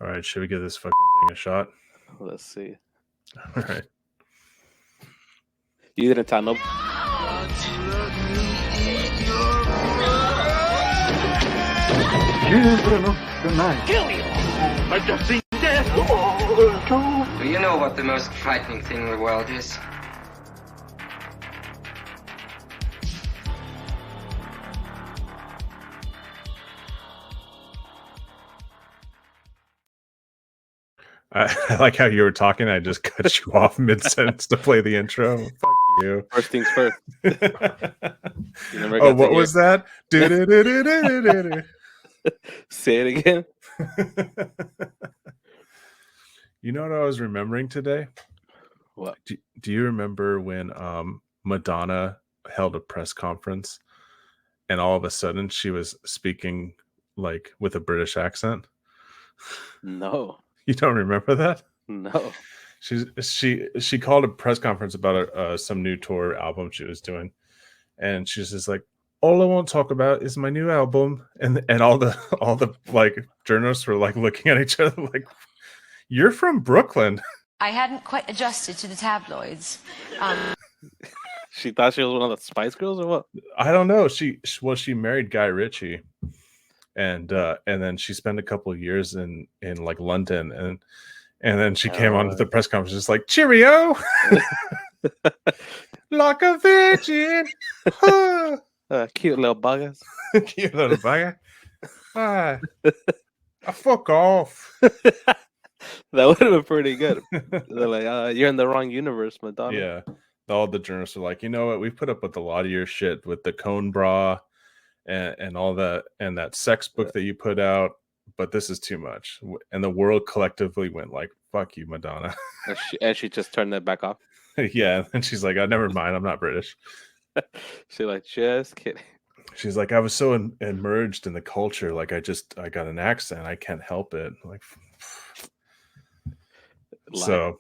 All right, should we give this fucking thing a shot? Let's see. All right. You didn't tell no. Kill you! I just seen death! Do you know what the most frightening thing in the world is? I like how you were talking. I just cut you off mid-sentence to play the intro. Fuck you. First things first. Oh, what was that? Say it again. You know what I was remembering today? What? Do you remember when Madonna held a press conference and all of a sudden she was speaking like with a British accent? No. You don't remember that? No. She called a press conference about some new tour album she was doing, and she's just like, all I want to talk about is my new album, and all the like journalists were like looking at each other like, you're from Brooklyn. I hadn't quite adjusted to the tabloids. She thought she was one of the Spice Girls or what? I don't know. She married Guy Ritchie, and then she spent a couple of years in like London, and then she came on to the press conference just like, cheerio, like a virgin. Cute little buggers. Cute little bugger. Fuck off. That would have been pretty good. They're like, you're in the wrong universe, Madonna. Yeah. All the journalists are like, you know what? We've put up with a lot of your shit with the cone bra and all that, and that sex book that you put out, but this is too much. And the world collectively went like, fuck you, Madonna. And she just turned that back off. Yeah. And she's like, oh, never mind. I'm not British. She's like, just kidding. She's like, I was so immersed in the culture. Like, I got an accent. I can't help it. Like, so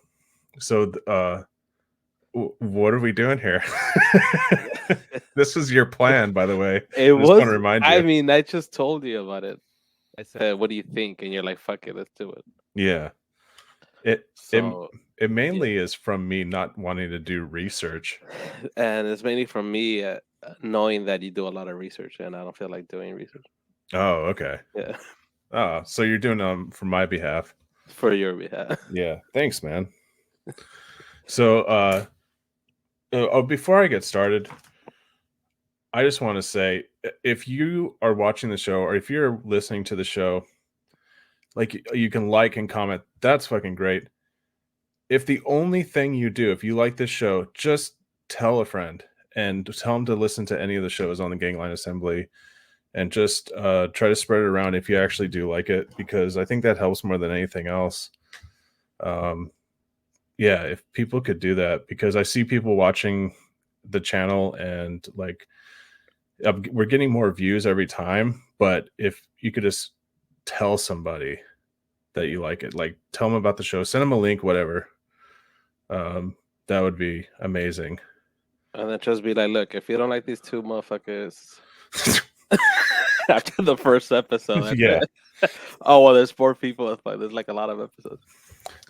what are we doing here? This was your plan, by the way. It was. Want to remind you. I mean, I just told you about it. I said, "What do you think?" And you're like, "Fuck it, let's do it." Yeah. It mainly is from me not wanting to do research, and it's mainly from me knowing that you do a lot of research, and I don't feel like doing research. Oh, okay. Yeah. Oh, so you're doing for my behalf. For your behalf. Yeah. Thanks, man. So, before I get started, I just want to say, if you are watching the show or if you're listening to the show, like, you can like and comment. That's fucking great. If the only thing you do, if you like this show, just tell a friend and tell them to listen to any of the shows on the Gangline Assembly, and just try to spread it around if you actually do like it, because I think that helps more than anything else. Yeah, if people could do that, because I see people watching the channel and like we're getting more views every time, but if you could just tell somebody that you like it, like tell them about the show, send them a link, whatever, that would be amazing. And then just be like, look, if you don't like these two motherfuckers after the first episode, yeah. Oh well, there's 4 people. There's like a lot of episodes.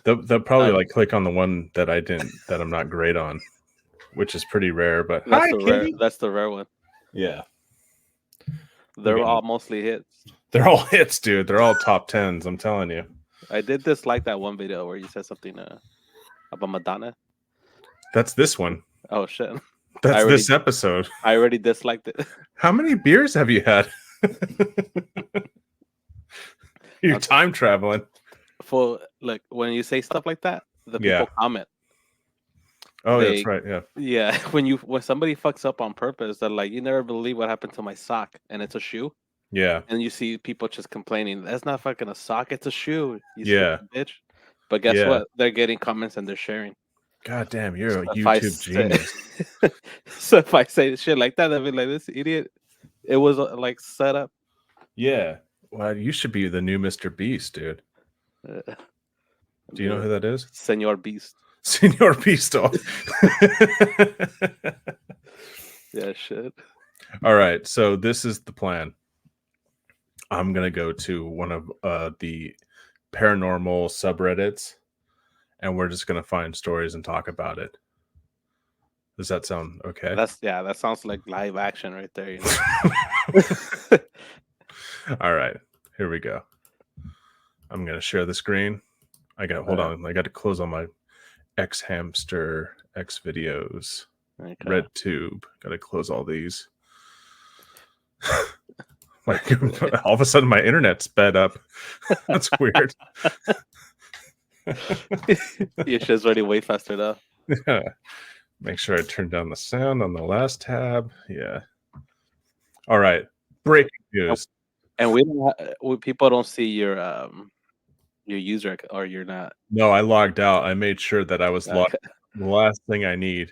They'll probably like click on the one that I'm not great on, which is pretty rare. But that's the rare one. Yeah, they're all mostly hits. They're all hits, dude. They're all top 10s. I'm telling you. I did dislike that one video where you said something about Madonna. That's this one. Oh shit. That's this episode. I already disliked it. How many beers have you had? You're time traveling. Look, when you say stuff like that, the people comment. Oh, that's right. Yeah. Yeah. When somebody fucks up on purpose, they're like, you never believe what happened to my sock, and it's a shoe. Yeah. And you see people just complaining, that's not fucking a sock, it's a shoe. You bitch. But guess what? They're getting comments and they're sharing. God damn, you're a YouTube genius. So if I say shit like that, they'll be like, this idiot. It was like set up. Yeah. Well, you should be the new Mr. Beast, dude. Do you know who that is? Senor Beast. Senor Beast. Yeah, shit. All right. So this is the plan. I'm going to go to one of the paranormal subreddits, and we're just gonna find stories and talk about it. Does that sound okay? That sounds like live action right there. All right, here we go. I'm gonna share the screen. Hold on. I got to close on my X Hamster, X Videos, Red Tube. Got to close all these. All of a sudden, my internet sped up. That's weird. Your shit's already way faster now. Yeah. Make sure I turn down the sound on the last tab. Yeah. All right. Breaking news. And people don't see your user, or you're not. No, I logged out. I made sure that I was logged. The last thing I need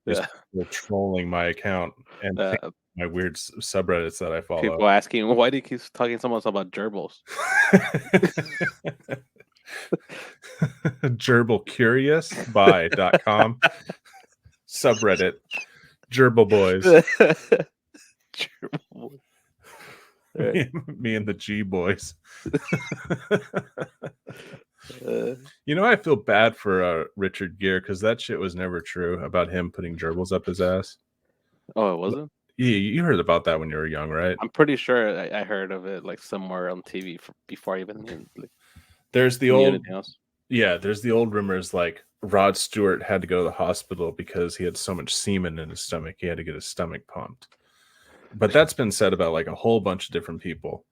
is people trolling my account and my weird subreddits that I follow. People asking, why do you keep talking to someone about gerbils? gerbilcuriousby.com subreddit gerbil boys. Me and the G boys. I feel bad for Richard Gere because that shit was never true about him putting gerbils up his ass. Oh, it wasn't? Yeah, you heard about that when you were young, right? I'm pretty sure I heard of it like somewhere on TV before I even knew. There's the old rumors like Rod Stewart had to go to the hospital because he had so much semen in his stomach. He had to get his stomach pumped. But that's been said about like a whole bunch of different people.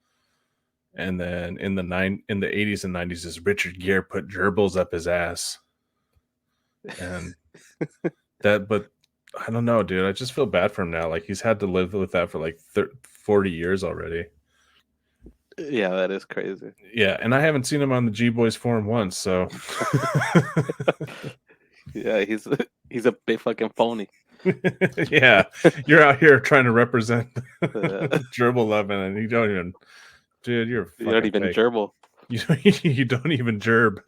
And then in the 80s and 90s, is Richard Gere put gerbils up his ass. And but I don't know, dude. I just feel bad for him now. Like he's had to live with that for like 40 years already. Yeah, that is crazy. Yeah, and I haven't seen him on the G Boys forum once, so yeah, he's a big fucking phony. Yeah, you're out here trying to represent gerbil loving, and you don't even, dude. You don't even fake. gerbil. You don't even gerb.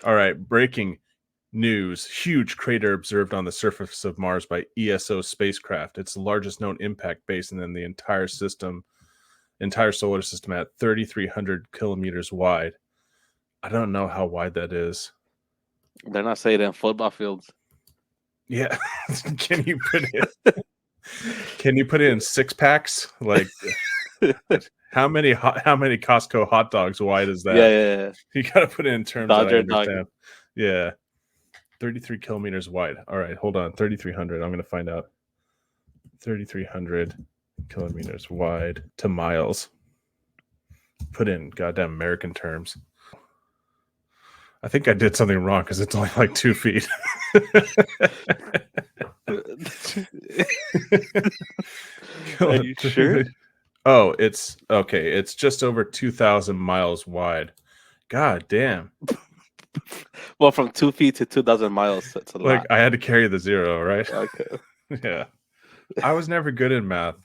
All right, breaking news: huge crater observed on the surface of Mars by ESO spacecraft. It's the largest known impact basin in the entire solar system at 3,300 kilometers wide. I don't know how wide that is. They're not saying it in football fields. Yeah. Can you put it in 6-packs? Like how many Costco hot dogs wide is that? Yeah. You gotta put it in terms Dodger that I understand. Yeah. 33 kilometers wide. All right, hold on. 3,300. I'm gonna find out. 3,300 kilometers wide to miles. Put in goddamn American terms. I think I did something wrong because it's only like 2 feet. Are you sure? Oh, it's okay. It's just over 2,000 miles wide. God damn. Well, from 2 feet to 2,000 miles, that's a lot. I had to carry the zero, right? Okay. Yeah. I was never good in math.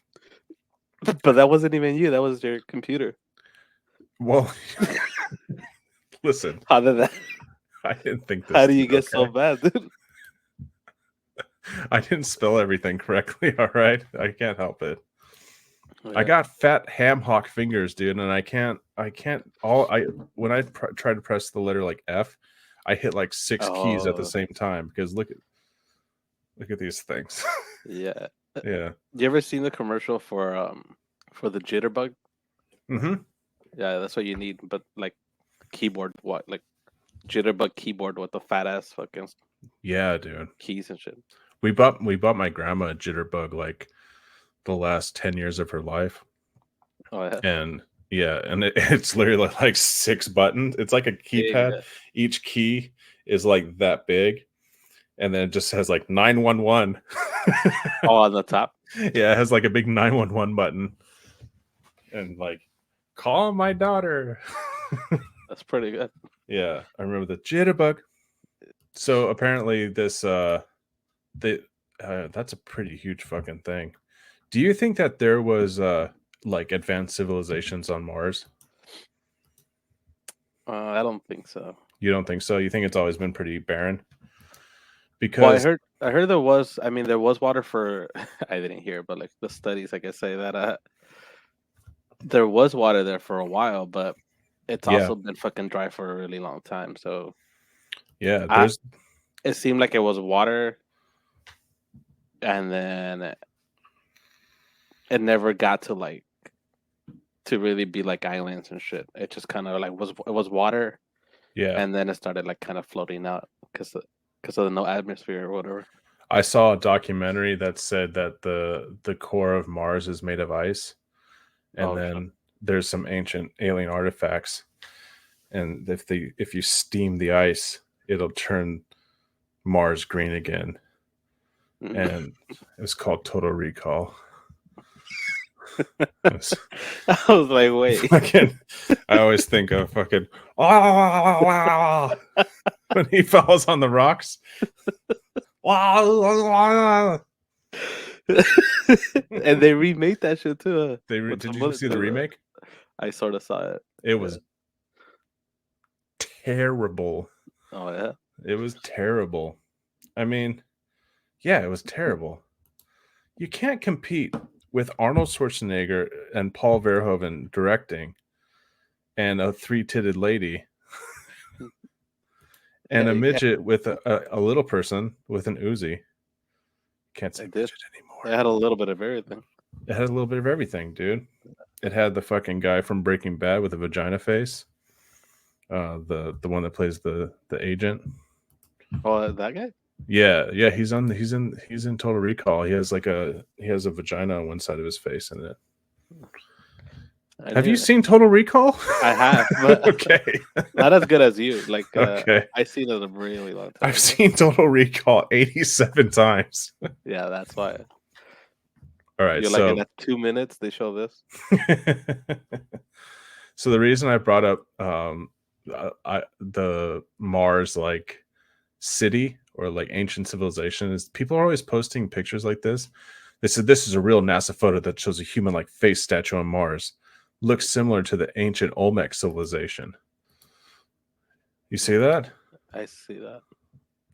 But that wasn't even you. That was your computer. Well, listen. How did that? I didn't think this. How do you get so bad, dude? I didn't spell everything correctly. All right, I can't help it. Oh, yeah. I got fat ham hock fingers, dude, and I can't. When I try to press the letter like F, I hit like 6 keys at the same time because look at these things. Yeah. Yeah. You ever seen the commercial for the jitterbug? Mm-hmm. Yeah, that's what you need, but like keyboard, like jitterbug keyboard with the fat ass fucking dude, keys and shit. We bought my grandma a jitterbug like the last 10 years of her life. Oh yeah. And it's literally like 6 buttons. It's like a keypad. Yeah. Each key is like that big, and then it just has like 911. Oh, on the top. Yeah, it has like a big 911 button, and like, call my daughter. That's pretty good. Yeah, I remember the jitterbug. So apparently this that's a pretty huge fucking thing. Do you think that there was like advanced civilizations on Mars? I don't think so. You don't think so? You think it's always been pretty barren? Because I heard there was. I mean, there was water for. I didn't hear, but like the studies, like I say that there was water there for a while, but it's also been fucking dry for a really long time. So yeah, it seemed like it was water, and then it never got to like to really be like islands and shit. It just kind of like it was water, and then it started like kind of floating out because of the no atmosphere or whatever. I saw a documentary that said that the core of Mars is made of ice, and then there's some ancient alien artifacts, and if you steam the ice, it'll turn Mars green again, and it was called Total Recall. I was like, wait. Fucking, I always think of fucking when he falls on the rocks. And they remade that shit too. Did you see the remake? I sort of saw it. It was terrible. Oh yeah, it was terrible. I mean, yeah, it was terrible. You can't compete with Arnold Schwarzenegger and Paul Verhoeven directing, and a three-titted lady, and a midget with a little person with an Uzi. Can't say midget anymore. It had a little bit of everything. It had a little bit of everything, dude. It had the fucking guy from Breaking Bad with a vagina face. The one that plays the agent. Oh, that guy? Yeah, he's in Total Recall. He has a vagina on one side of his face in it. Have you seen Total Recall? I have, but okay. Not as good as you. Like, okay. I've seen it a really long time. I've seen Total Recall 87 times. Yeah, that's why. All right, you're so like in that 2 minutes they show this. So the reason I brought up the Mars like city or like ancient civilization is people are always posting pictures like this. They said this is a real NASA photo that shows a human like face statue on Mars. Looks similar to the ancient Olmec civilization. You see that? I see that.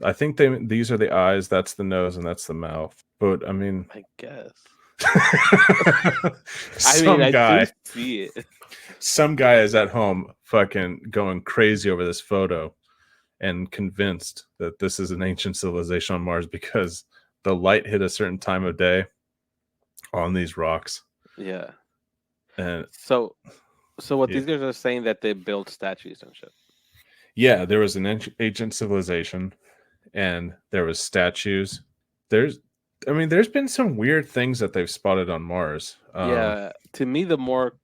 I think these are the eyes, that's the nose, and that's the mouth. But I mean, I guess. I do see it. Some guy is at home fucking going crazy over this photo and convinced that this is an ancient civilization on Mars because the light hit a certain time of day on these rocks. Yeah. And so what these guys are saying that they built statues and shit. Yeah, there was an ancient civilization and there was statues. There's been some weird things that they've spotted on Mars. Yeah, to me, the more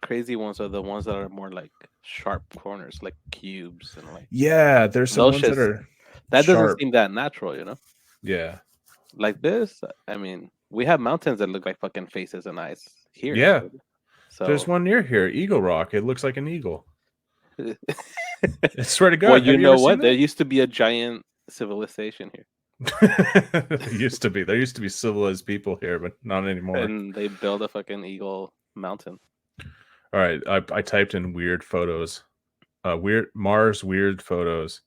crazy ones are the ones that are more like sharp corners, like cubes and like. Yeah, there's some ones that are. That doesn't seem that natural, you know. Yeah. Like this, I mean, we have mountains that look like fucking faces and eyes here. Yeah. So there's one near here, Eagle Rock. It looks like an eagle. I swear to God. Well, you know what? There used to be a giant civilization here. There used to be civilized people here, but not anymore. And they built a fucking eagle mountain. All right, I typed in weird photos, weird Mars weird photos,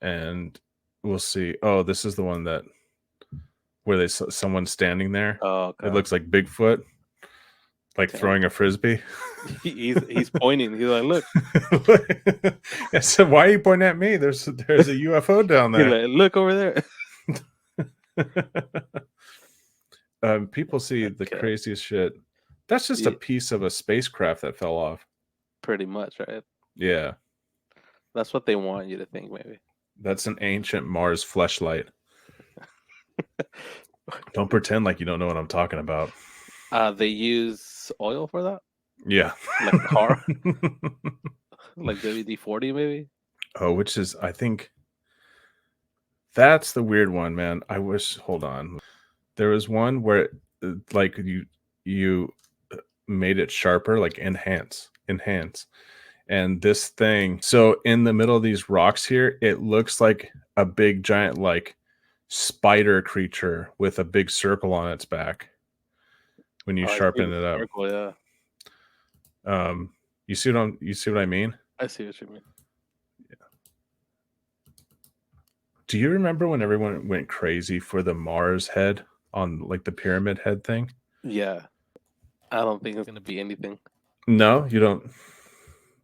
and we'll see. Oh, this is the one where someone standing there. Oh, okay. It looks like Bigfoot, like throwing a frisbee. He's pointing. He's like, look. I said, why are you pointing at me? There's a UFO down there. Like, look over there. People see the craziest shit. That's just a piece of a spacecraft that fell off. Pretty much, right? Yeah. That's what they want you to think, maybe. That's an ancient Mars fleshlight. Don't pretend like you don't know what I'm talking about. They use oil for that? Yeah. Like a car? Like WD-40 maybe? Oh, which is, I think, that's the weird one, man. Hold on. There was one where like you made it sharper, like enhance. And this thing, so in the middle of these rocks here, it looks like a big giant like spider creature with a big circle on its back when you sharpen it up. Circle, yeah. You see what I mean? I see what you mean. Yeah. Do you remember when everyone went crazy for the Mars head on like the pyramid head thing? Yeah. I don't think it's gonna be anything. No, you don't.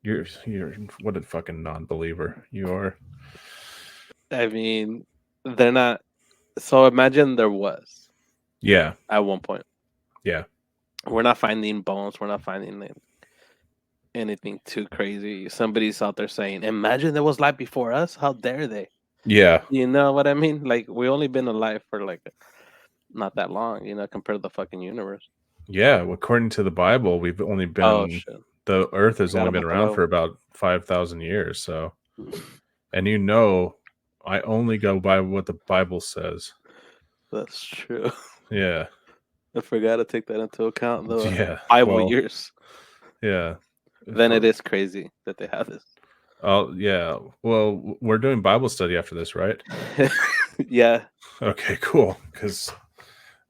You're what a fucking non-believer you are. I mean, they're not. So imagine there was Yeah. at one point. Yeah. We're not finding bones. We're not finding anything too crazy. Somebody's out there saying, "Imagine there was life before us. How dare they?" Yeah. You know what I mean? Like we only been alive for like not that long, compared to the fucking universe. Yeah. Well, according to the Bible, we've only Oh been shit! the Earth has Forgot only been about the around for Bible. about 5,000 years. So, and I only go by what the Bible says. That's true. Yeah. I forgot to take that into account. The Yeah. Bible Well, years. yeah. Then it is crazy that they have this. Oh, yeah. Well, we're doing Bible study after this, right? Yeah. Okay, cool. Because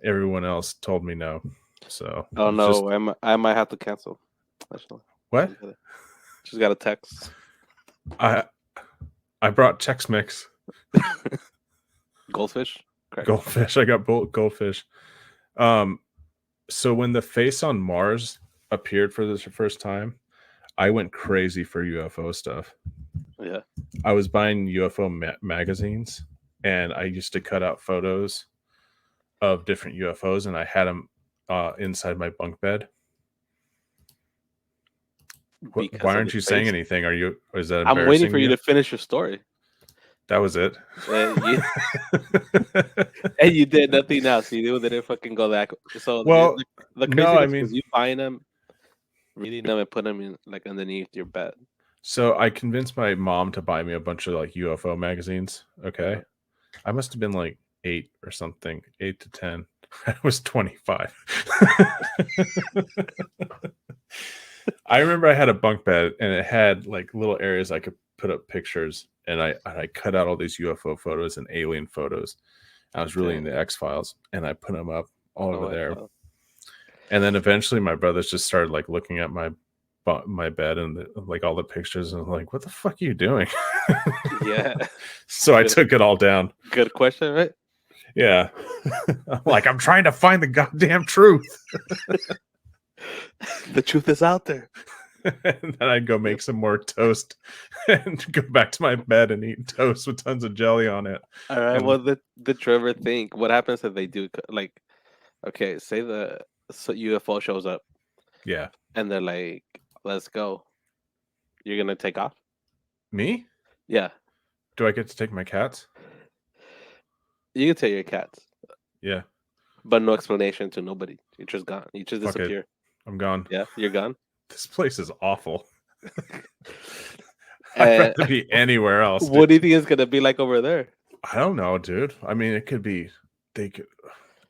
everyone else told me no. So, Oh it's no, just I might have to cancel. Actually, what? just got a text. I brought Chex Mix. Goldfish. Correct. Goldfish. I got both goldfish. So when the face on Mars appeared for the first time, I went crazy for UFO stuff. Yeah. I was buying UFO magazines, and I used to cut out photos of different UFOs, and I had them inside my bunk bed. Why aren't you saying anything? Is that embarrassing? I'm waiting for you to finish your story. That was it. And you did nothing else. You didn't fucking go back. So well, the crazy is you find them, reading them, and put them in like underneath your bed. So I convinced my mom to buy me a bunch of like UFO magazines. Okay, I must have been like 8 or something, 8 to 10. I was 25. I remember I had a bunk bed and it had like little areas I could put up pictures, and I cut out all these UFO photos and alien photos. I was really into X-Files, and I put them up all over there. And then eventually my brothers just started like looking at my bed and like all the pictures, and I'm like, what the fuck are you doing? Yeah. So I took it all down. Good question, right? Yeah. I'm trying to find the goddamn truth. The truth is out there. And then I'd go make some more toast and go back to my bed and eat toast with tons of jelly on it. All right. Well, the Trevor think. What happens if they do like? Okay, say the UFO shows up. Yeah. And they're like, "Let's go." You're gonna take off? Me? Yeah. Do I get to take my cats? You can take your cats. Yeah. But no explanation to nobody. You're just gone. You just Fuck disappear. it. I'm gone. Yeah, you're gone. This place is awful. I'd rather be anywhere else. What do you think it's gonna be like over there? I don't know, dude. I mean, it could be. It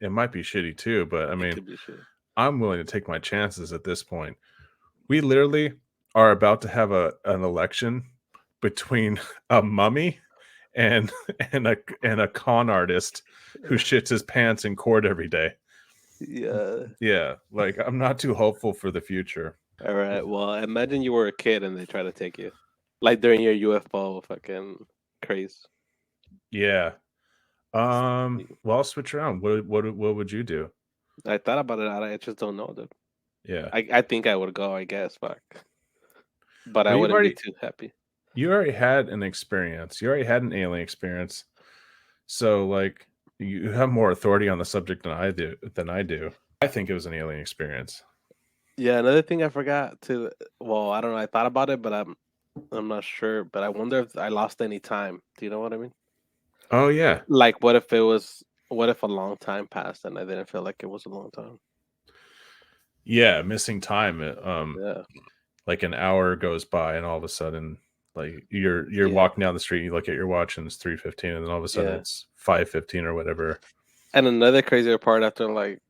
might be shitty too, but I mean, I'm willing to take my chances at this point. We literally are about to have an election between a mummy and a con artist who shits his pants in court every day. Yeah, like I'm not too hopeful for the future. All right, well, imagine you were a kid and they try to take you, like during your UFO fucking craze. Yeah. Well, I'll switch around. What would you do? I thought about it. I just don't know, dude. Yeah, I think I would go. I guess, fuck. But I wouldn't be too happy. You already had an experience. You already had an alien experience. So, like, you have more authority on the subject than I do. I think it was an alien experience. Yeah, another thing I forgot to. Well, I don't know. I thought about it, but I'm not sure. But I wonder if I lost any time. Do you know what I mean? Oh yeah. Like, what if a long time passed and I didn't feel like it was a long time? Yeah, missing time. Yeah. Like an hour goes by, and all of a sudden, like you're walking down the street, you look at your watch, and it's 3:15, and then all of a sudden it's 5:15 or whatever. And another crazier part after like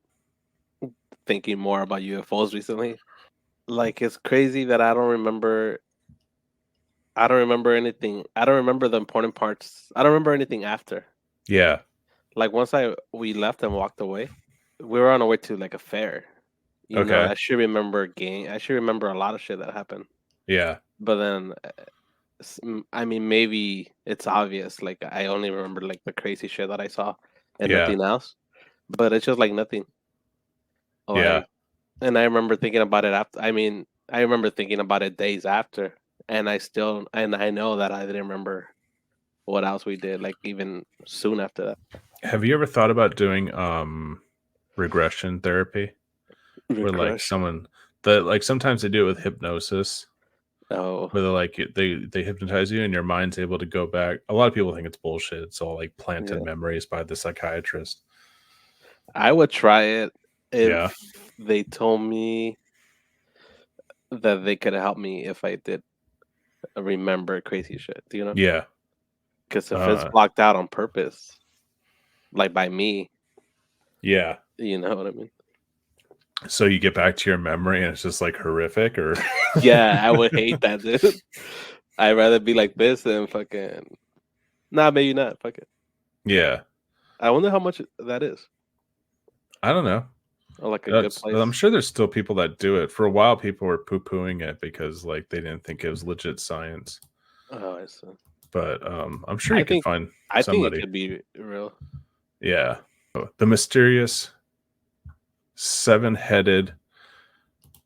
thinking more about UFOs recently, like it's crazy that I don't remember anything. I don't remember the important parts. I don't remember anything after. Yeah. Like once we left and walked away, we were on our way to like a fair. You know, I should remember a lot of shit that happened. Yeah. But then, I mean, maybe it's obvious. Like I only remember like the crazy shit that I saw and nothing else. But it's just like nothing. Like, and I remember thinking about it after. I mean, I remember thinking about it days after. and I know that I didn't remember what else we did. Like even soon after that. Have you ever thought about doing regression therapy? Where like Regression. sometimes they do it with hypnosis. Oh, Where they hypnotize you and your mind's able to go back. A lot of people think it's bullshit. It's all like planted yeah. memories by the psychiatrist. I would try it Yeah. if they told me that they could help me if I did remember crazy shit. Do you know? Yeah. Because if it's blocked out on purpose, like by me, Yeah. you know what I mean? So you get back to your memory and it's just like horrific, or Yeah, I would hate that, dude. I'd rather be like this than fucking. Nah, maybe not. Fuck it. yeah. I wonder how much that is. I don't know. Or like a good place. I'm sure there's still people that do it. For a while, people were poo-pooing it because like they didn't think it was legit science. Oh, I see. But I'm sure you can find I think somebody. it could be real. Yeah. The mysterious 7-headed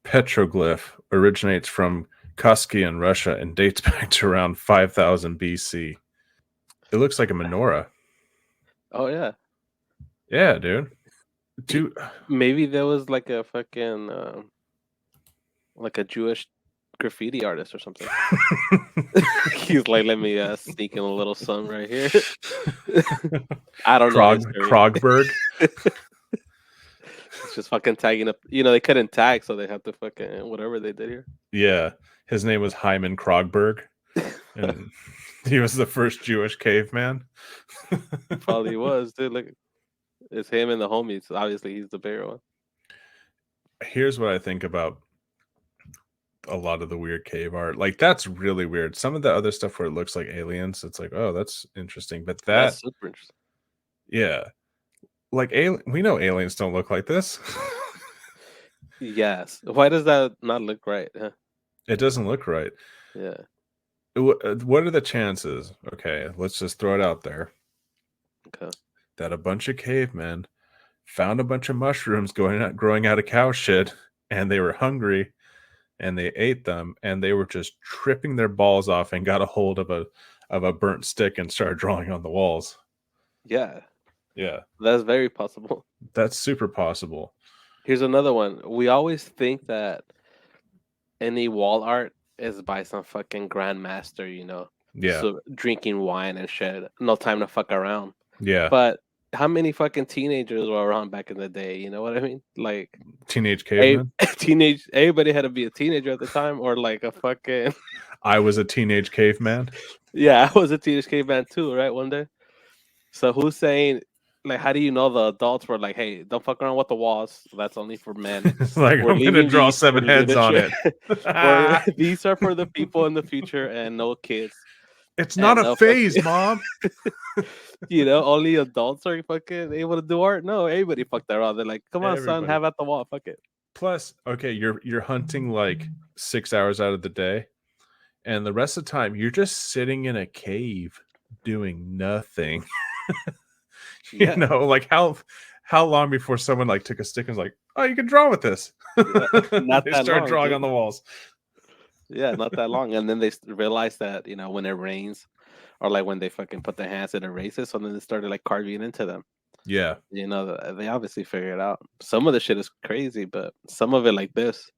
petroglyph originates from Kaskian, Russia, and dates back to around 5000 BC. It looks like a menorah. Oh yeah. Yeah, dude. Maybe there was like a fucking like a Jewish graffiti artist or something. He's like, let me sneak in a little something right here. I don't know. Krogberg. It's just fucking tagging up. You know, they couldn't tag, so they have to fucking whatever they did here. Yeah, his name was Hyman Krogberg, and he was the first Jewish caveman. Probably was, dude. Look, it's him and the homies. Obviously, he's the bigger one. Here's what I think about a lot of the weird cave art. Like, that's really weird. Some of the other stuff where it looks like aliens, it's like, oh, that's interesting. But That's super interesting. Yeah. Like, we know aliens don't look like this. Yes. Why does that not look right? Huh? It doesn't look right. Yeah. What are the chances? Okay, let's just throw it out there. Okay. That a bunch of cavemen found a bunch of mushrooms growing out of cow shit, and they were hungry, and they ate them, and they were just tripping their balls off and got a hold of a burnt stick and started drawing on the walls. Yeah. Yeah. That's very possible. That's super possible. Here's another one. We always think that any wall art is by some fucking grandmaster, you know. Yeah. So drinking wine and shit. No time to fuck around. Yeah. But how many fucking teenagers were around back in the day? You know what I mean? Like teenage cavemen. Everybody had to be a teenager at the time, or like a fucking. I was a teenage caveman. Yeah, I was a teenage caveman too, right? One day. So who's saying? Like, how do you know the adults were like, "Hey, don't fuck around with the walls. That's only for men." Like, I'm gonna draw 7 heads on it. These are for the people in the future and no kids. It's not a phase, Mom. You know, only adults are fucking able to do art. No, everybody fucked around. They're like, "Come on, son, have at the wall. Fuck it." Plus, okay, you're hunting like 6 hours out of the day, and the rest of the time you're just sitting in a cave doing nothing. You know, like how long before someone like took a stick and was like, "Oh, you can draw with this." Not they that start long, drawing dude. on the walls. Yeah, not that long, and then they realized that, you know, when it rains, or like when they fucking put their hands in erases, so then they started like carving into them. Yeah, you know, they obviously figured it out. Some of the shit is crazy, but some of it like this.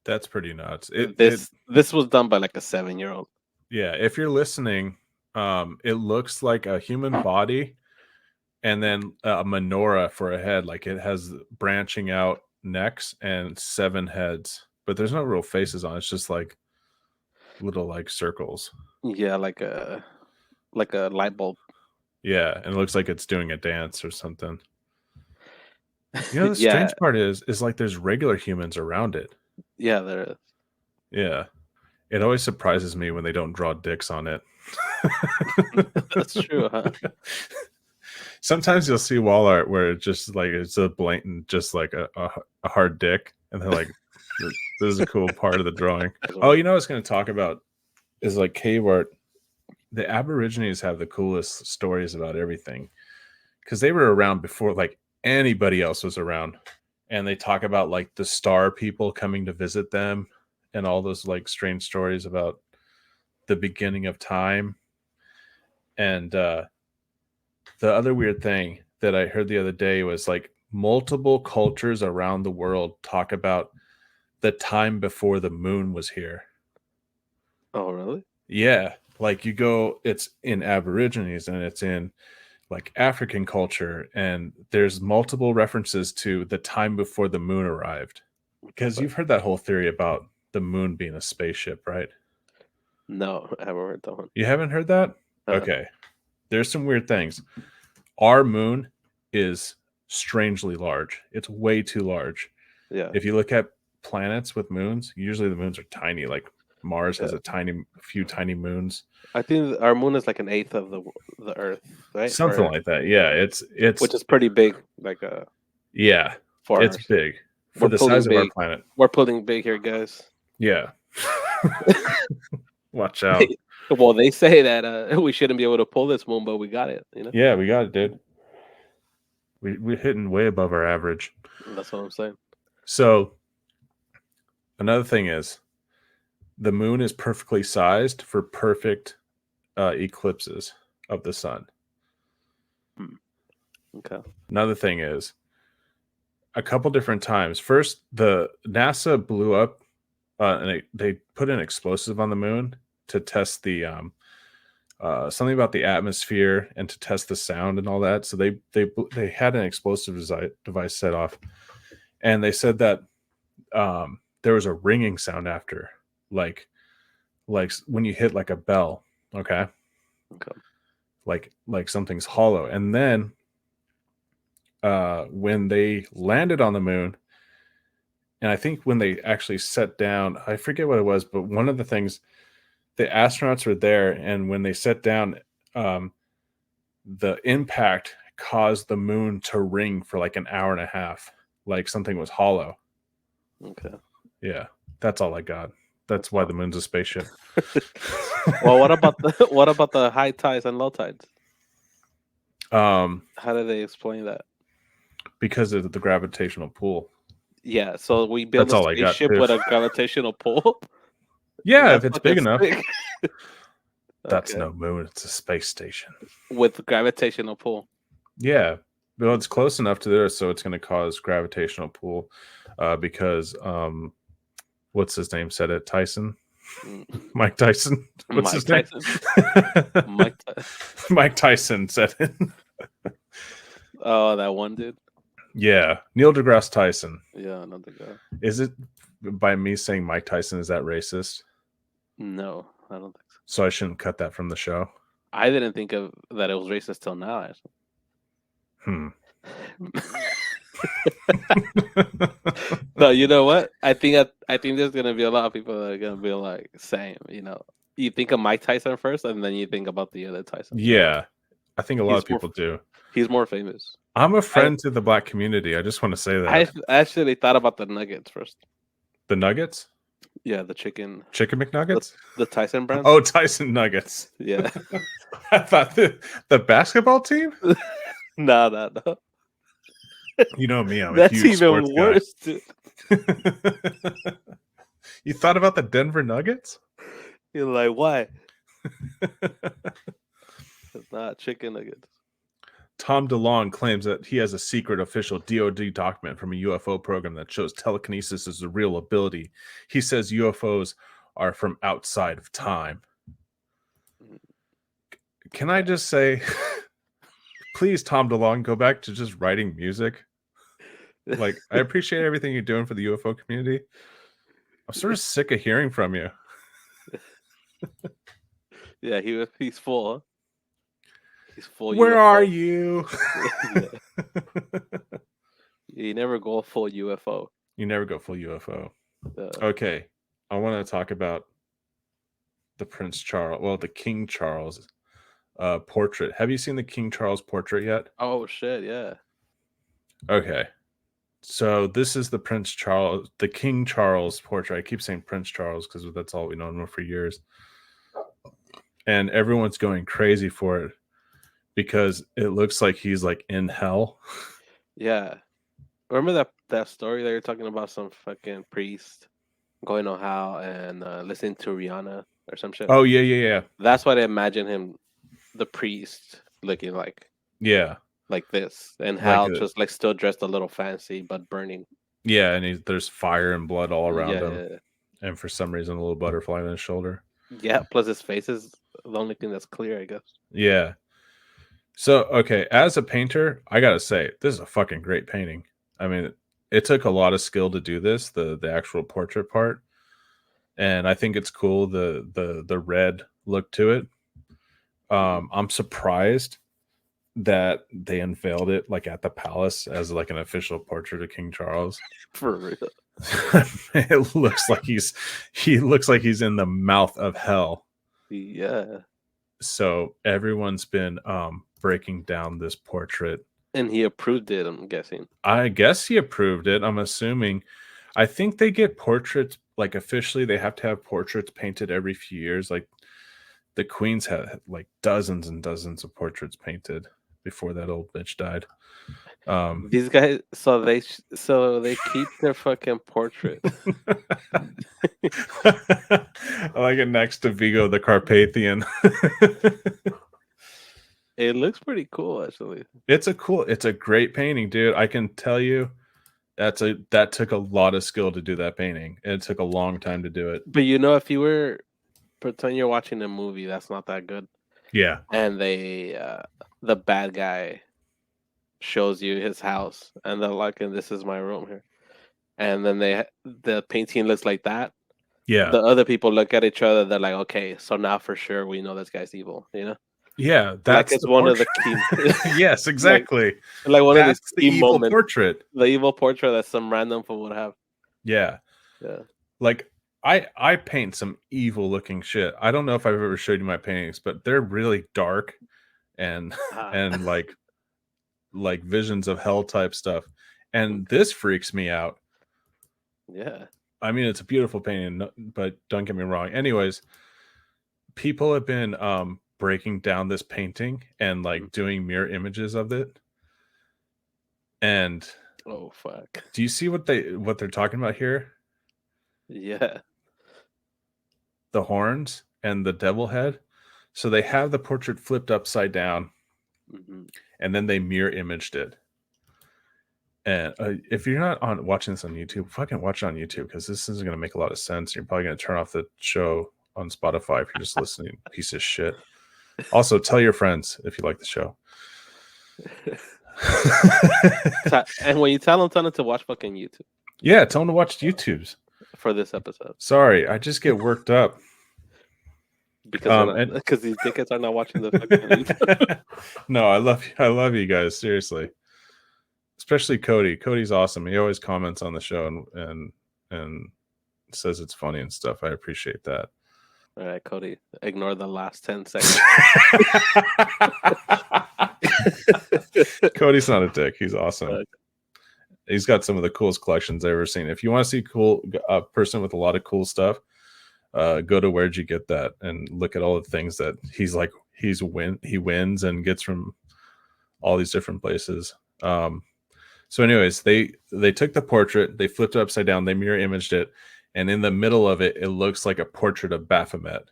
That's pretty nuts. This was done by like a 7-year-old. Yeah, if you're listening, it looks like a human body. And then a menorah for a head, like it has branching out necks and 7 heads, but there's no real faces on it. It's just like little like circles. Yeah, like a light bulb. Yeah, and it looks like it's doing a dance or something. You know, the strange part is like there's regular humans around it. Yeah, there is. Yeah, it always surprises me when they don't draw dicks on it. That's true, huh? Sometimes you'll see wall art where it's just like it's a blatant, just like a hard dick, and they're like, "This is a cool part of the drawing." Oh, you know what I was going to talk about is like cave art. The Aborigines have the coolest stories about everything because they were around before like anybody else was around, and they talk about like the star people coming to visit them and all those like strange stories about the beginning of time. And the other weird thing that I heard the other day was like multiple cultures around the world talk about the time before the moon was here. Oh, really? Yeah. Like you go, it's in Aborigines and it's in like African culture, and there's multiple references to the time before the moon arrived. Because you've heard that whole theory about the moon being a spaceship, right? No, I haven't heard that one. You haven't heard that? Uh-uh. Okay. There's some weird things. Our moon is strangely large. It's way too large. Yeah. If you look at planets with moons, usually the moons are tiny. Like Mars has a few tiny moons. I think our moon is like an eighth of the Earth, right? Something like that. Yeah, it's which is pretty big. Like yeah, for it's ours. big for the size of our planet. We're pulling big here, guys. Yeah. Watch out. Well, they say that we shouldn't be able to pull this moon, but we got it. You know? Yeah, we got it, dude. We're hitting way above our average. That's what I'm saying. So another thing is the moon is perfectly sized for perfect eclipses of the sun. Okay. Another thing is a couple different times. First, the NASA blew up and they put an explosive on the moon to test the something about the atmosphere and to test the sound and all that. So they had an explosive device set off, and they said that there was a ringing sound after, like when you hit like a bell. Okay. Like something's hollow. And then when they landed on the moon, and I think when they actually set down, I forget what it was, but one of the things, the astronauts were there, and when they set down, the impact caused the moon to ring for like an hour and a half, like something was hollow. Okay. Yeah, that's all I got. That's why the moon's a spaceship. Well, what about the high tides and low tides? How do they explain that? Because of the gravitational pull. Yeah, so we build That's a all I got, spaceship too. with a gravitational pull. Yeah, if it's big enough. Big. That's Okay. no moon. It's a space station. With gravitational pull. Yeah. Well, it's close enough to there, so it's going to cause gravitational pull because what's his name said it? Tyson? Mike Tyson? What's his name? Mike Tyson said it. Oh, that one dude? Yeah. Neil deGrasse Tyson. Yeah, another guy. Is it, by me saying Mike Tyson, is that racist? No, I don't think so. So I shouldn't cut that from the show? I didn't think of that it was racist till now, actually. No, you know what? I think there's gonna be a lot of people that are gonna be like, same. You know, you think of Mike Tyson first, and then you think about the other Tyson. Yeah, I think a lot of people do. He's more famous. I'm a friend to the black community. I just want to say that. I actually thought about the nuggets first. The nuggets? Yeah, the chicken McNuggets? The Tyson brand? Oh, Tyson Nuggets. Yeah. I thought the basketball team? No. You know me, I'm That's a huge even sports worse, dude. You thought about the Denver Nuggets? You're like, why? It's not chicken nuggets. Tom DeLonge claims that he has a secret official DoD document from a UFO program that shows telekinesis is a real ability. He says UFOs are from outside of time. Can I just say, please, Tom DeLonge, go back to just writing music? Like, I appreciate everything you're doing for the UFO community. I'm sort of sick of hearing from you. Yeah, he's full. Huh? He's full. Where UFO. are you? You never go full UFO. You never go full UFO. Okay, I want to talk about the Prince Charles. Well, the King Charles portrait. Have you seen the King Charles portrait yet? Oh shit! Yeah. Okay, so this is the King Charles portrait. I keep saying Prince Charles because that's all we know him for years, and everyone's going crazy for it because it looks like he's like in hell. Yeah. Remember that story that you're talking about, some fucking priest going on how and listening to Rihanna or some shit. Oh yeah. That's what I imagine him, the priest, looking like Yeah. this, and Like Hal just like still dressed a little fancy but burning. Yeah, and there's fire and blood all around him, Yeah. and for some reason a little butterfly on his shoulder. Yeah, plus his face is the only thing that's clear, I guess. Yeah. So okay, as a painter, I gotta say this is a fucking great painting. I mean, it took a lot of skill to do this, the actual portrait part, and I think it's cool the red look to it. I'm surprised that they unveiled it like at the palace as like an official portrait of King Charles. For real. It looks like he looks like he's in the mouth of hell. Yeah. So everyone's been breaking down this portrait. And he approved it, I'm guessing. I guess he approved it. I'm assuming. I think they get portraits, like officially they have to have portraits painted every few years. Like the Queen's had like dozens and dozens of portraits painted before that old bitch died. These guys, so they keep their fucking portrait. I like it next to Vigo the Carpathian. It looks pretty cool, actually. It's a great painting, dude. I can tell you that took a lot of skill to do that painting. It took a long time to do it. But you know, if you were pretend you're watching a movie that's not that good, yeah, and they the bad guy shows you his house, and they're like, "And this is my room here," and then the painting looks like that. Yeah, the other people look at each other. They're like, "Okay, so now for sure we know this guy's evil," you know? Yeah, that's like it's one portrait. of the key. Yes, exactly. like one that's of these the evil moments, portrait. The evil portrait that some random fool would have. Yeah. Like I paint some evil looking shit. I don't know if I've ever showed you my paintings, but they're really dark and and like visions of hell type stuff. And this freaks me out. Yeah. I mean, it's a beautiful painting, but don't get me wrong. Anyways, people have been breaking down this painting and like doing mirror images of it. And oh fuck. Do you see what they're talking about here? Yeah. The horns and the devil head. So they have the portrait flipped upside down, and then they mirror imaged it. And if you're not watching this on YouTube, fucking watch it on YouTube, because this isn't going to make a lot of sense. You're probably going to turn off the show on Spotify if you're just listening. Piece of shit. Also, tell your friends if you like the show. And when you tell them to watch fucking YouTube. Yeah, tell them to watch YouTube's for this episode. Sorry, I just get worked up because these dickheads are not watching the fucking No, I love you guys, seriously. Especially Cody. Cody's awesome. He always comments on the show and says it's funny and stuff. I appreciate that. All right, Cody, ignore the last 10 seconds. Cody's not a dick. He's awesome. He's got some of the coolest collections I've ever seen. If you want to see a person with a lot of cool stuff, go to Where'd You Get That and look at all the things that he wins and gets from all these different places. So anyways, they took the portrait, they flipped it upside down, they mirror imaged it, and in the middle of it, it looks like a portrait of Baphomet,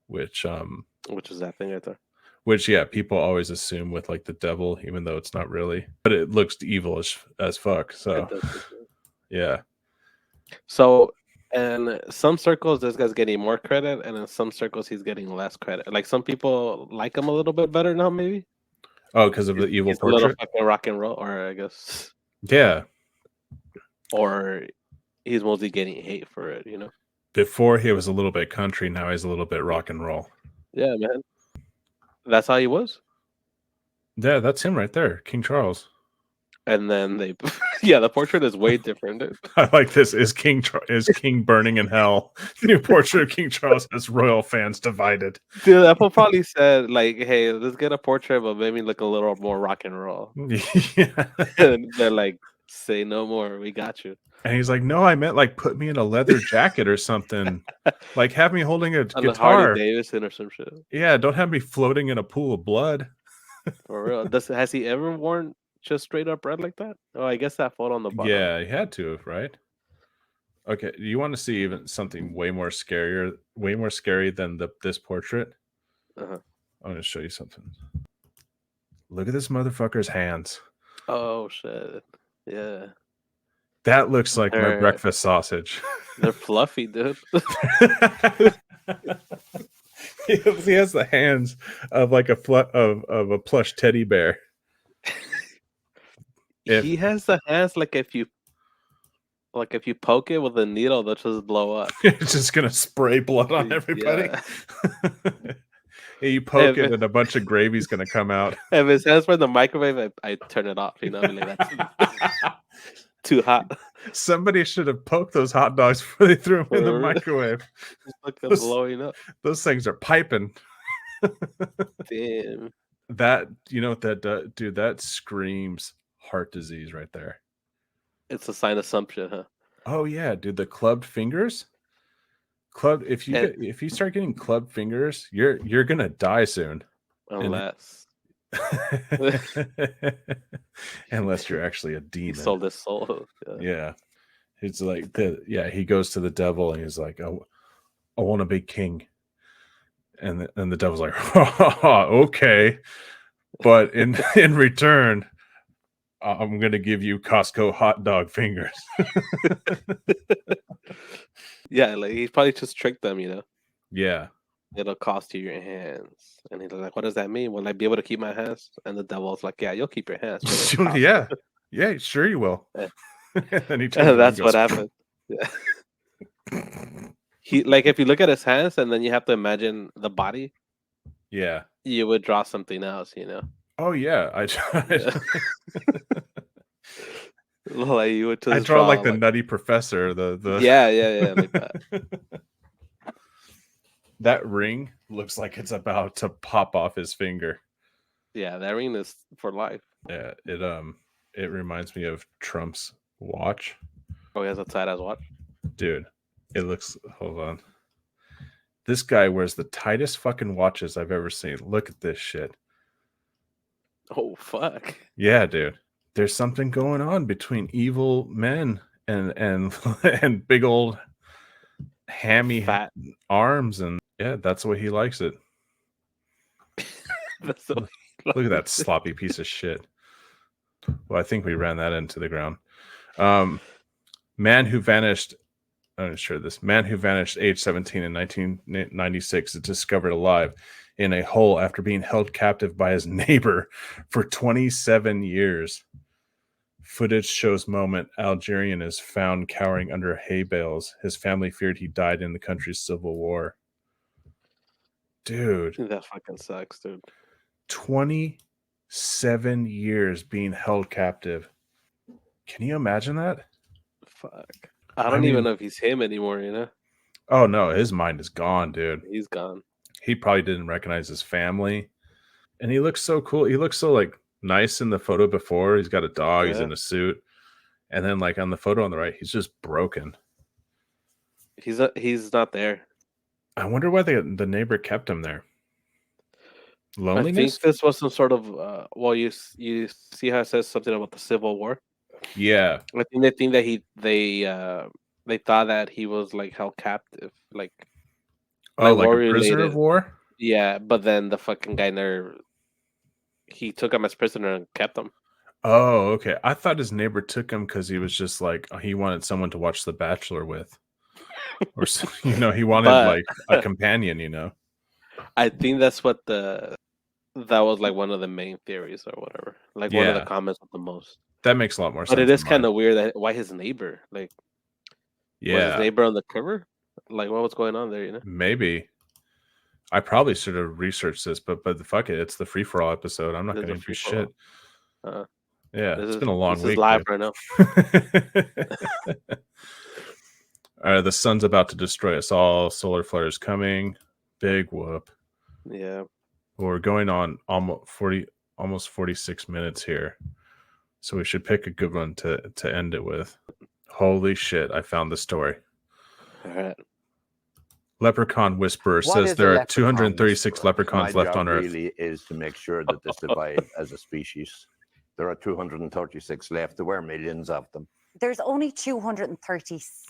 which is that thing right there. Which, yeah, people always assume with like the devil, even though it's not really, but it looks evil as fuck. So, yeah. So, in some circles, this guy's getting more credit, and in some circles, he's getting less credit. Like some people like him a little bit better now, maybe. Oh, because of the evil portrait. A little fucking rock and roll, or I guess. Yeah. Or he's mostly getting hate for it, you know. Before he was a little bit country, now he's a little bit rock and roll. Yeah, man. That's how he was. Yeah, that's him right there, King Charles. And then the portrait is way different. I like this. Is King burning in hell? New portrait of King Charles has royal fans divided. Dude, Apple probably said like, "Hey, let's get a portrait, but maybe look a little more rock and roll." Yeah. And they're like, "Say no more. We got you." And he's like, "No, I meant like put me in a leather jacket or something. Like have me holding a guitar, Harley Davidson or some shit." Yeah, don't have me floating in a pool of blood. For real. Has he ever worn just straight up red like that? Oh, I guess that photo on the bottom. Yeah, he had to, right? Okay, do you want to see even something way more scary than this portrait? Uh-huh. I'm gonna show you something. Look at this motherfucker's hands. Oh shit! Yeah, That looks like my They're- breakfast sausage. they're fluffy, dude. He has the hands of like of a plush teddy bear. He has the hands like if you poke it with a needle, they'll just blow up. It's just gonna spray blood on everybody. Yeah. You poke If it, and a bunch of gravy's gonna come out. If his hands were in the microwave, I turn it off. You know, like that's too hot. Somebody should have poked those hot dogs before they threw them in the microwave. Just fucking Those- blowing up. Those things are piping. Damn. That you know what that dude? That screams heart disease right there. It's a sign assumption, huh? Oh yeah, dude. The clubbed fingers. If you start getting clubbed fingers, you're gonna die soon. Unless Unless you're actually a he demon. sold his soul. Yeah. It's like he goes to the devil and he's like, oh, I want to be king. And the devil's like, okay. But in return, I'm gonna give you Costco hot dog fingers. Yeah, like he probably just tricked them, you know. Yeah. It'll cost you your hands. And he's like, what does that mean? Will I be able to keep my hands? And the devil's like, yeah, you'll keep your hands. but it'll cost you." Yeah. Yeah, sure you will. Yeah. And he turns around and That's goes, what happened. Yeah. He like if you look at his hands and then you have to imagine the body, Yeah. you would draw something else, you know. Oh yeah. I Like you would just I draw like the Nutty Professor. The yeah, like that. That ring looks like it's about to pop off his finger. Yeah, that ring is for life. Yeah, it reminds me of Trump's watch. Oh, he has a tight ass watch. Dude, it looks hold on. This guy wears the tightest fucking watches I've ever seen. Look at this shit. Oh fuck. Yeah, dude. There's something going on between evil men and and big old hammy Fat. arms, and yeah, that's the way he likes it. That's the way he Look at that likes it. sloppy piece of shit. Well, I think we ran that into the ground. Man who vanished. I'm not sure this man who vanished age 17 in 1996 is discovered alive in a hole after being held captive by his neighbor for 27 years. Footage shows moment Algerian is found cowering under hay bales. His family feared he died in the country's civil war. Dude, That fucking sucks, dude. 27 years being held captive. Can you imagine that? Fuck. I don't even know if he's him anymore, you know? Oh no, his mind is gone, dude. He's gone. He probably didn't recognize his family. And he looks so cool. He looks so like nice in the photo before. He's got a dog, he's in a suit. And then like on the photo on the right, he's just broken. He's not there. I wonder why the neighbor kept him there. Loneliness? I think this was some sort of well, you see how it says something about the Civil War. Yeah. I think they think that they thought that he was like held captive, like Oh, like a prisoner war-related. of war? Yeah, but then the fucking guy he took him as prisoner and kept him. Oh, okay. I thought his neighbor took him because he was just like he wanted someone to watch The Bachelor with, or he wanted like a companion. I think that's what that was like one of the main theories or whatever. Like one of the comments with the most. That makes a lot more sense. But it is kind of weird that why his neighbor, like, was his neighbor on the cover? Like, what was going on there? You know, maybe. I probably should have researched this, but fuck it, it's the Free For All episode. I'm not going to do shit. Yeah, it's been a long week. This is live right now. The sun's about to destroy us all. Solar flares coming. Big whoop. Yeah. We're going on almost 46 minutes here. So we should pick a good one to end it with. Holy shit, I found the story. All right. Leprechaun Whisperer says there are 236 leprechauns left on Earth. Really is to make sure that they survive as a species. There are 236 left. There were millions of them. there's only 236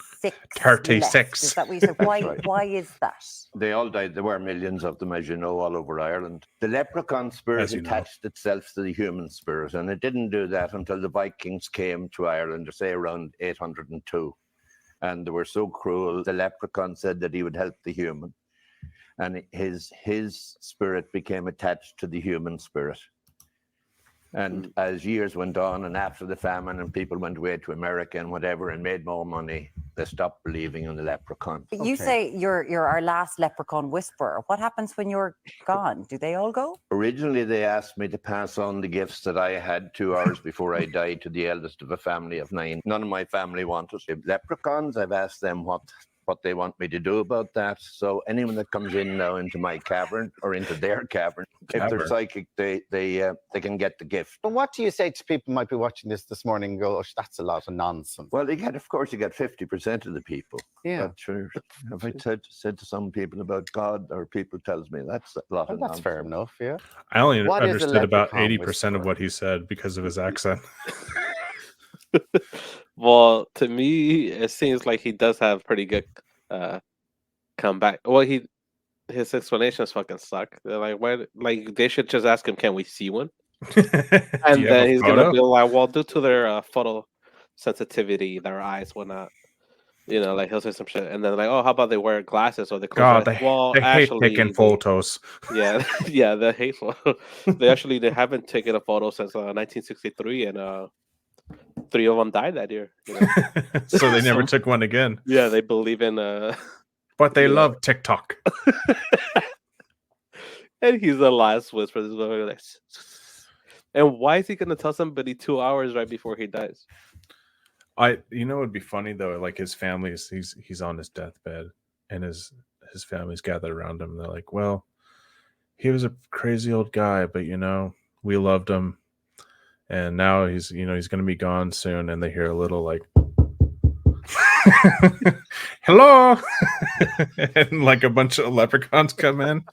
36. left. Is that what you said? Why, right. why is that? They all died. There were millions of them, as you know, all over Ireland. The leprechaun spirit As you know. attached itself to the human spirit, and it didn't do that until the Vikings came to Ireland, say around 802. And they were so cruel. The leprechaun said that he would help the human, and his spirit became attached to the human spirit. And as years went on, and after the famine, and people went away to America and whatever, and made more money, they stopped believing in the leprechaun. But you say you're our last leprechaun whisperer. What happens when you're gone? Do they all go? Originally, they asked me to pass on the gifts that I had 2 hours before I died to the eldest of a family of 9. None of my family wanted leprechauns. I've asked them what they want me to do about that. So anyone that comes in now into my cavern or into their cavern, if they're psychic, they can get the gift. But what do you say to people who might be watching this morning and go, oh, that's a lot of nonsense? Well, of course, you get 50% of the people. Yeah. But sure, if I said to some people about God, or people tells me that's a lot of That's nonsense. fair enough, yeah. I only What is a understood about leprechaun 80% of whisperer? what he said because of his accent. Well, to me, it seems like he does have pretty good comeback. Well, his explanations fucking suck. They're like, why? Like, they should just ask him, "Can we see one?" And then he's gonna be like, "Well, due to their photo sensitivity, their eyes will not." You know, like he'll say some shit, and then like, "Oh, how about they wear glasses or they close?" God, their eyes?" Well, they hate actually, taking photos. Yeah, yeah, they hate. They haven't taken a photo since 1963, and 3 of them died that year. You know? So they never took one again. Yeah, they believe in. But they love TikTok. And he's the last whisper. This is what we're like. And why is he gonna tell somebody 2 hours right before he dies? You know, it'd be funny though. Like his family he's on his deathbed, and his family's gathered around him. And they're like, "Well, he was a crazy old guy, but you know, we loved him, and now he's gonna be gone soon." And they hear a little like, "Hello," and like a bunch of leprechauns come in.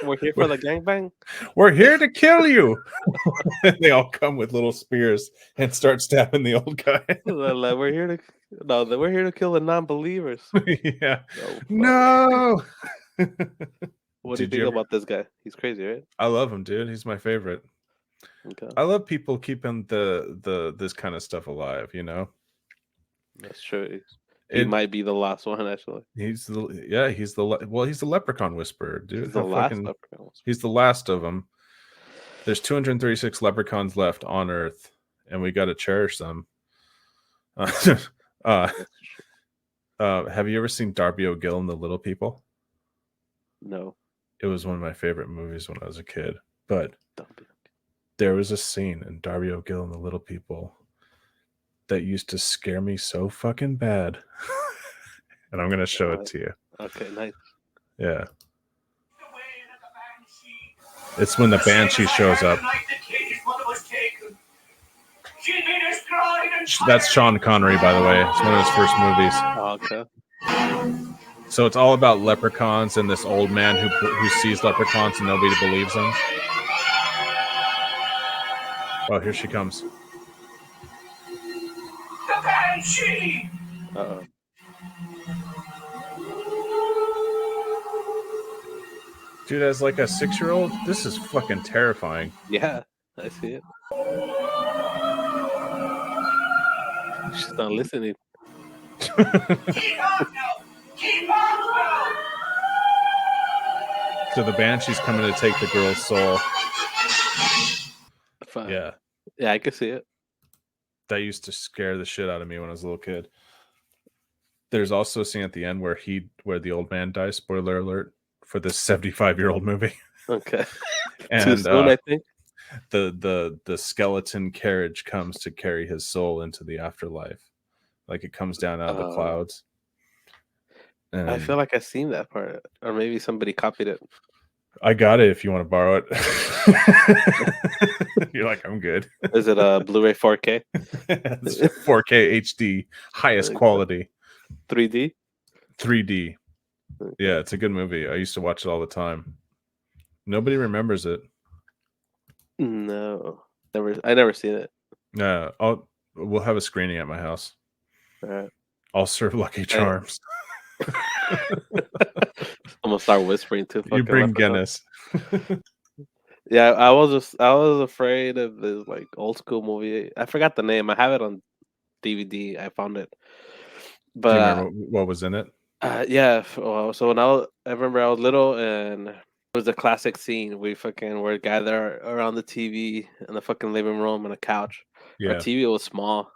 We're here for the gangbang. We're here to kill you. They all come with little spears and start stabbing the old guy. We're here to kill the non-believers. Yeah. No. No. What do you think about this guy? He's crazy, right? I love him, dude. He's my favorite. Okay. I love people keeping this kind of stuff alive, you know? That's true. He might be the last one, actually. He's the leprechaun whisperer, dude. He's the last leprechaun. He's the last of them. There's 236 leprechauns left on Earth, and we got to cherish them. Have you ever seen Darby O'Gill and the Little People? No. It was one of my favorite movies when I was a kid. But there was a scene in Darby O'Gill and the Little People that used to scare me so fucking bad. And I'm going to show it to you. Okay, nice. Yeah. It's when the Banshee shows up. That's Sean Connery, by the way. It's one of his first movies. Oh, okay. So it's all about leprechauns and this old man who sees leprechauns and nobody believes him. Oh, here she comes. The Banshee! Uh-oh. Dude, as like a 6-year-old, this is fucking terrifying. Yeah, I see it. She's not listening. Keep on now! Keep on now! So the Banshee's coming to take the girl's soul. Fine. Yeah. Yeah, I can see it. That used to scare the shit out of me when I was a little kid. There's also a scene at the end where the old man dies. Spoiler alert for this 75-year-old movie. Okay. And Too soon, I think. The skeleton carriage comes to carry his soul into the afterlife. Like it comes down out of the clouds. And I feel like I've seen that part. Or maybe somebody copied it. I got it if you want to borrow it. You're like, I'm good. Is it a Blu-ray 4K? It's 4K HD, highest quality. 3D? 3D. Yeah, it's a good movie. I used to watch it all the time. Nobody remembers it. No. I never seen it. We'll have a screening at my house. Right. I'll serve Lucky Charms. I'm gonna start whispering to fucking You bring leprechauns. Guinness. Yeah, I was afraid of this like old school movie. I forgot the name. I have it on DVD. I found it. Do you But remember what was in it? yeah, so I remember I was little and it was a classic scene. We fucking were gathered around the TV in the fucking living room on a couch. Our Yeah. TV was small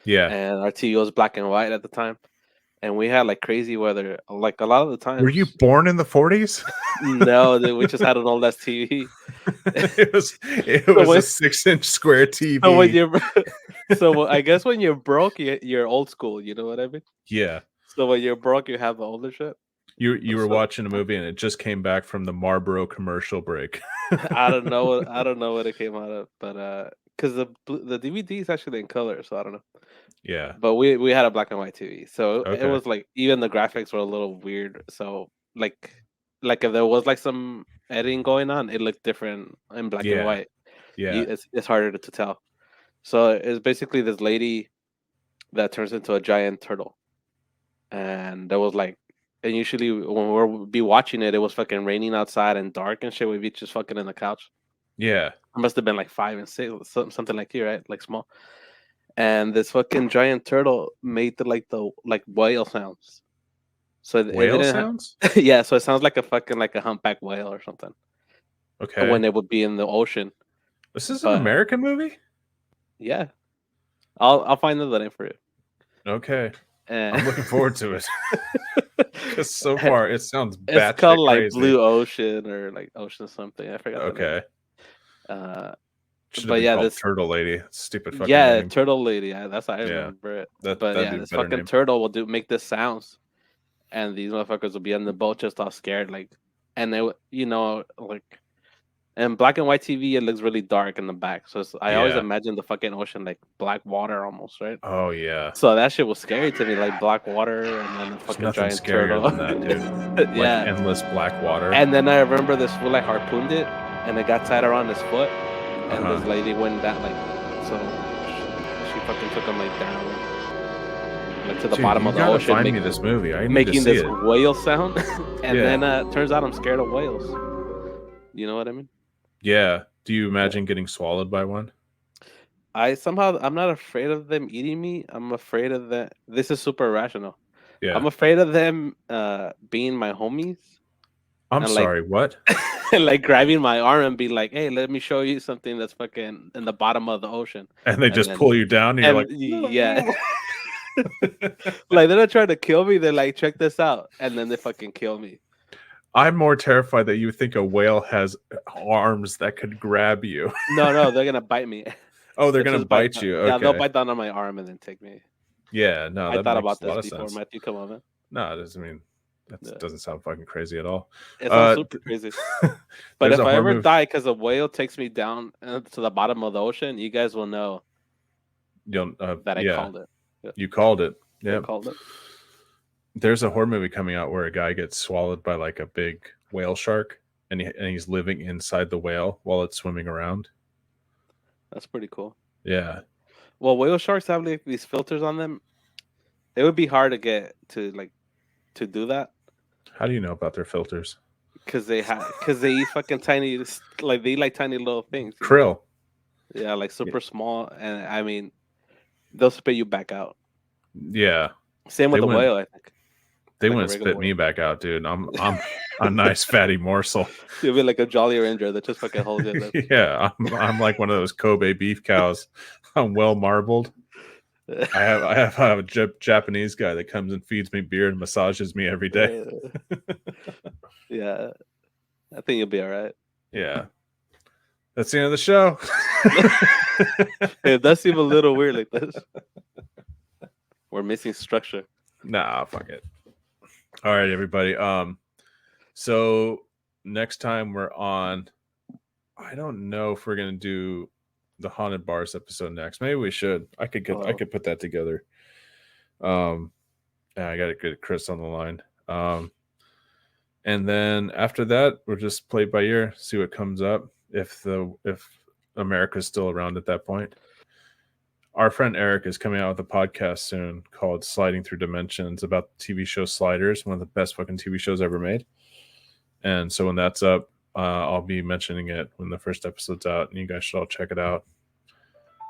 Yeah. and our TV was black and white at the time. And we had like crazy weather. Like a lot of the times. Were you born in the 40s? No, we just had an old ass TV. it was So a 6-inch square TV. So when you're, I guess when you're broke, you're old school. You know what I mean? Yeah. So when you're broke, you have the older shit. You were watching a movie and it just came back from the Marlboro commercial break. I don't know what it came out of, but because the DVD is actually in color, so I don't know. Yeah. But we had a black and white TV, so it Okay. was like even the graphics were a little weird. So like if there was like some editing going on, it looked different in black and white. Yeah. It's harder to tell. So it's basically this lady that turns into a giant turtle, and there was like, and usually when we'd be watching it, it was fucking raining outside and dark and shit. We'd be just fucking in the couch. Yeah. I must have been like 5 and 6, something like you, right? Like small. And this fucking giant turtle made the whale sounds. So Whale sounds? Yeah, so it sounds like a humpback whale or something. Okay. When it would be in the ocean. This is an American movie? Yeah. I'll find the name for you. Okay. I'm looking forward to it. Because so far it sounds batshit crazy. It's called like Blue Ocean or like Ocean something. I forgot. Okay. But yeah, this Turtle Lady. Stupid fucking name. Turtle Lady. That's how I remember it. But yeah, this fucking name. turtle will make this sounds, and these motherfuckers will be on the boat just all scared, like, and they, like, and black and white TV, it looks really dark in the back. So I always imagine the fucking ocean like black water almost, right? Oh yeah. So that shit was scary to me, like black water and then the fucking giant turtle. Than that, dude. Yeah. Like endless black water. And then I remember this fool like harpooned it, and it got tied around his foot. And this lady went down, like, so she fucking took him like down, like to the bottom of the ocean. Find me this movie. I need making to see this it. whale sound, and then turns out I'm scared of whales. You know what I mean? Yeah. Do you imagine getting swallowed by one? I'm not afraid of them eating me. I'm afraid of that. This is super irrational. Yeah. I'm afraid of them being my homies. I'm sorry, what? Like grabbing my arm and be like, "Hey, let me show you something that's fucking in the bottom of the ocean." And they just pull you down, and you're like, "Yeah." Like they're not trying to kill me. They're like, "Check this out," and then they fucking kill me. I'm more terrified that you think a whale has arms that could grab you. No, they're gonna bite me. Oh, they're gonna bite you. Okay. Yeah, they'll bite down on my arm and then take me. Yeah, no, I thought about this before, Matthew. Come on, man. No, it doesn't mean. That doesn't sound fucking crazy at all. It sounds super crazy. But if I ever die because a whale takes me down to the bottom of the ocean, you guys will know that I called it. Yeah. You called it. Yeah. I called it. There's a horror movie coming out where a guy gets swallowed by like a big whale shark, and he's living inside the whale while it's swimming around. That's pretty cool. Yeah. Well, whale sharks have like these filters on them. It would be hard to get to do that. How do you know about their filters? Because they eat fucking tiny, like they eat like tiny little things. Krill. Yeah, like super small, and I mean, they'll spit you back out. Yeah. Same with the whale, I think. They wouldn't spit me back out, dude. I'm a nice fatty morsel. You'll be like a Jolly Ranger that just fucking holds it. Yeah, I'm like one of those Kobe beef cows. I'm well marbled. I have a Japanese guy that comes and feeds me beer and massages me every day. Yeah, I think you'll be all right. Yeah, that's the end of the show. It does seem a little weird like this. We're missing structure. Nah, fuck it. All right, everybody. So next time we're on, I don't know if we're gonna do the haunted bars episode next. Maybe we should. I could put that together. Yeah, I gotta get Chris on the line. And then after that, we'll just play it by ear, see what comes up. If America's still around at that point. our friend Eric is coming out with a podcast soon called Sliding Through Dimensions about the TV show Sliders, one of the best fucking TV shows ever made. And so when that's up, I'll be mentioning it when the first episode's out, and you guys should all check it out.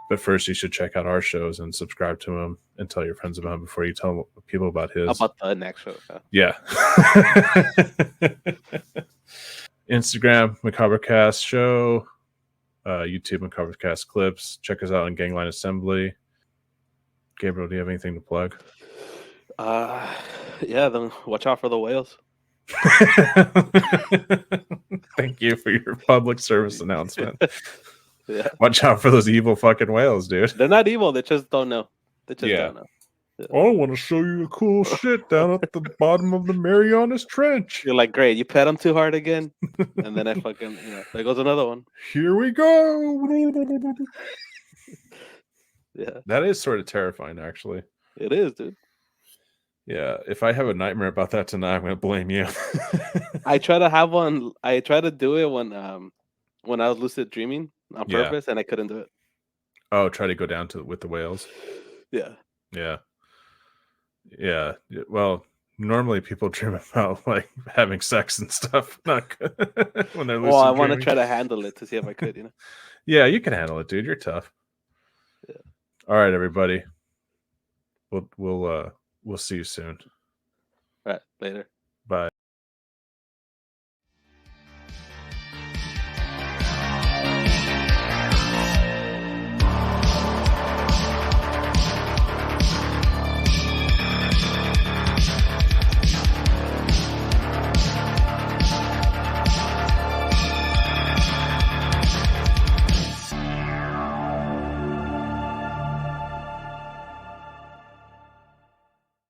But first, you should check out our shows and subscribe to them and tell your friends about them before you tell people about his. How about the next show? Yeah. Instagram, Macabrecast Show. YouTube, Macabrecast Clips. Check us out on Gangline Assembly. Gabriel, do you have anything to plug? Yeah, then watch out for the whales. Thank you for your public service announcement. Yeah. Watch out for those evil fucking whales, dude. They're not evil. They just don't know. They just don't know. Yeah. I want to show you the cool shit down at the bottom of the Marianas Trench. You're like, great. You pet them too hard again, and then I fucking, there goes another one. Here we go. Yeah, that is sort of terrifying, actually. It is, dude. Yeah, if I have a nightmare about that tonight, I'm gonna blame you. I try to have one. I try to do it when I was lucid dreaming on purpose, and I couldn't do it. Oh, try to go down with the whales. Yeah. Well, normally people dream about like having sex and stuff, not when they're lucid. Well, I want to dreaming. try to handle it to see if I could. Yeah, you can handle it, dude. You're tough. Yeah. All right, everybody. We'll see you soon. All right, later.